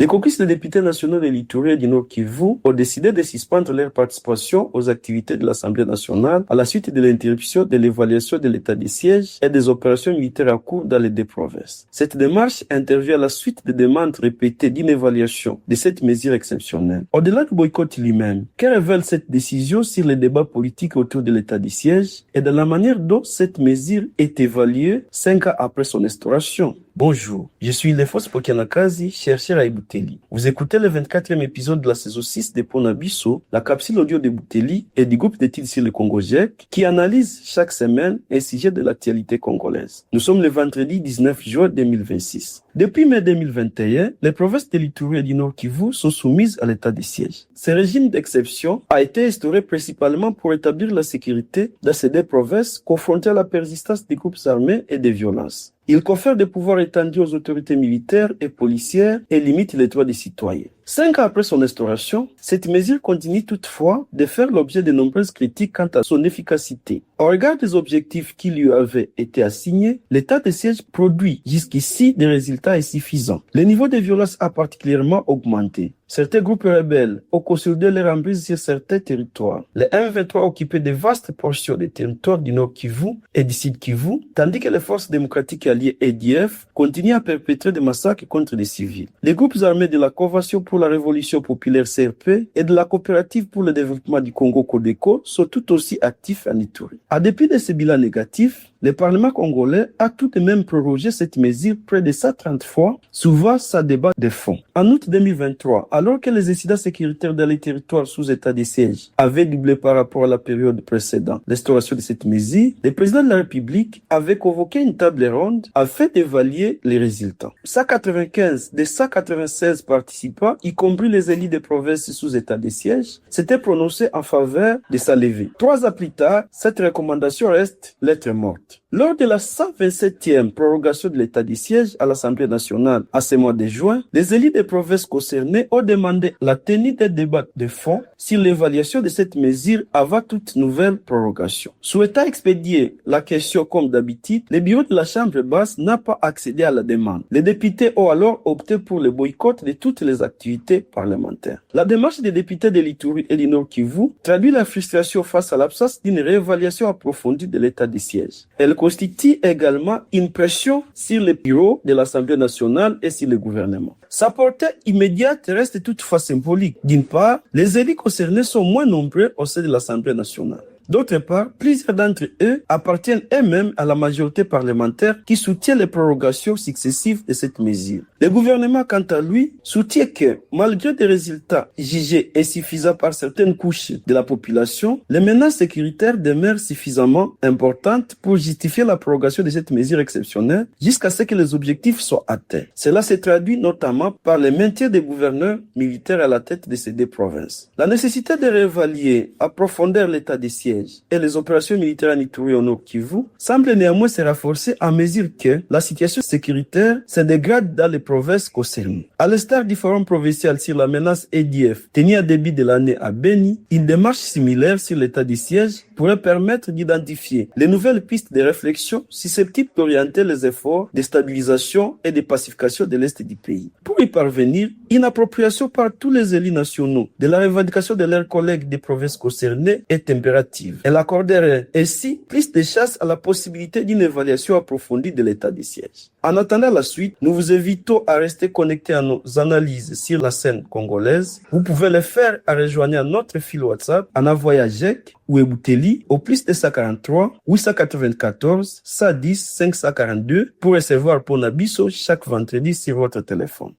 Les caucus des députés nationaux de l'Ituri et du Nord Kivu ont décidé de suspendre leur participation aux activités de l'Assemblée nationale à la suite de l'interruption de l'évaluation de l'état de siège et des opérations militaires en cours dans les deux provinces. Cette démarche intervient à la suite des demandes répétées d'une évaluation de cette mesure exceptionnelle. Au-delà du boycott lui-même, que révèle cette décision sur les débats politiques autour de l'état de siège et de la manière dont cette mesure est évaluée 5 ans après son instauration? Bonjour, je suis Lefos Pokianakazi, chercheur à Ebuteli. Vous écoutez le 24e épisode de la saison 6 de Pona Biso, la capsule audio de Ebuteli et du groupe d'études sur le Congo GEC, qui analyse chaque semaine un sujet de l'actualité congolaise. Nous sommes le vendredi 19 juin 2026. Depuis mai 2021, les provinces de l'Ituri et du Nord Kivu sont soumises à l'état de siège. Ce régime d'exception a été instauré principalement pour établir la sécurité dans ces deux provinces confrontées à la persistance des groupes armés et des violences. Il confère des pouvoirs étendus aux autorités militaires et policières et limite les droits des citoyens. 5 ans après son instauration, cette mesure continue toutefois de faire l'objet de nombreuses critiques quant à son efficacité. Au regard des objectifs qui lui avaient été assignés, l'état de siège produit jusqu'ici des résultats insuffisants. Le niveau de violence a particulièrement augmenté. Certains groupes rebelles ont consolidé leur emprise sur certains territoires. Les M23 occupaient de vastes portions des territoires du Nord Kivu et du Sud Kivu, tandis que les forces démocratiques alliées EDF continuent à perpétrer des massacres contre les civils. Les groupes armés de la Convention pour la Révolution populaire CRP et de la Coopérative pour le développement du Congo CODECO sont tout aussi actifs en Ituri. À dépit de ces bilans négatifs, le Parlement congolais a tout de même prorogé cette mesure près de 130 fois, souvent sans débat de fond. En août 2023, alors que les incidents sécuritaires dans les territoires sous état de siège avaient doublé par rapport à la période précédente l'instauration de cette mesure, le président de la République avait convoqué une table ronde afin d'évaluer les résultats. 195 des 196 participants, y compris les élus des provinces sous état de siège, s'étaient prononcés en faveur de sa levée. 3 ans plus tard, cette recommandation reste lettre morte. Lors de la 127e prorogation de l'état de siège à l'Assemblée nationale à ce mois de juin, les élus des provinces concernées ont demandé la tenue des débats de fond sur l'évaluation de cette mesure avant toute nouvelle prorogation. Souhaitant expédier la question comme d'habitude, le bureau de la Chambre basse n'a pas accédé à la demande. Les députés ont alors opté pour le boycott de toutes les activités parlementaires. La démarche des députés de l'Ituri et du Nord Kivu traduit la frustration face à l'absence d'une réévaluation approfondie de l'état de siège. Elle constitue également une pression sur les bureaux de l'Assemblée nationale et sur le gouvernement. Sa portée immédiate reste toutefois symbolique. D'une part, les élus concernés sont moins nombreux au sein de l'Assemblée nationale. D'autre part, plusieurs d'entre eux appartiennent eux-mêmes à la majorité parlementaire qui soutient les prorogations successives de cette mesure. Le gouvernement, quant à lui, soutient que, malgré des résultats jugés insuffisants par certaines couches de la population, les menaces sécuritaires demeurent suffisamment importantes pour justifier la prorogation de cette mesure exceptionnelle jusqu'à ce que les objectifs soient atteints. Cela se traduit notamment par le maintien des gouverneurs militaires à la tête de ces deux provinces. La nécessité de réévaluer à profondeur l'état des sièges et les opérations militaires en Ituri et au Nord Kivu semblent néanmoins se renforcer à mesure que la situation sécuritaire se dégrade dans les provinces concernées. À l'instar du forum provincial sur la menace EDF tenu en début de l'année à Beni, une démarche similaire sur l'état du siège pourrait permettre d'identifier les nouvelles pistes de réflexion susceptibles d'orienter les efforts de stabilisation et de pacification de l'Est du pays. Pour y parvenir, une appropriation par tous les élus nationaux de la revendication de leurs collègues des provinces concernées est impérative. Elle accorderait ainsi plus de chance à la possibilité d'une évaluation approfondie de l'état du siège. En attendant la suite, nous vous invitons à rester connectés à nos analyses sur la scène congolaise. Vous pouvez le faire en rejoignant notre fil WhatsApp en envoyant GEC ou Ebuteli au plus 243 894 110 542 pour recevoir Pona Biso chaque vendredi sur votre téléphone.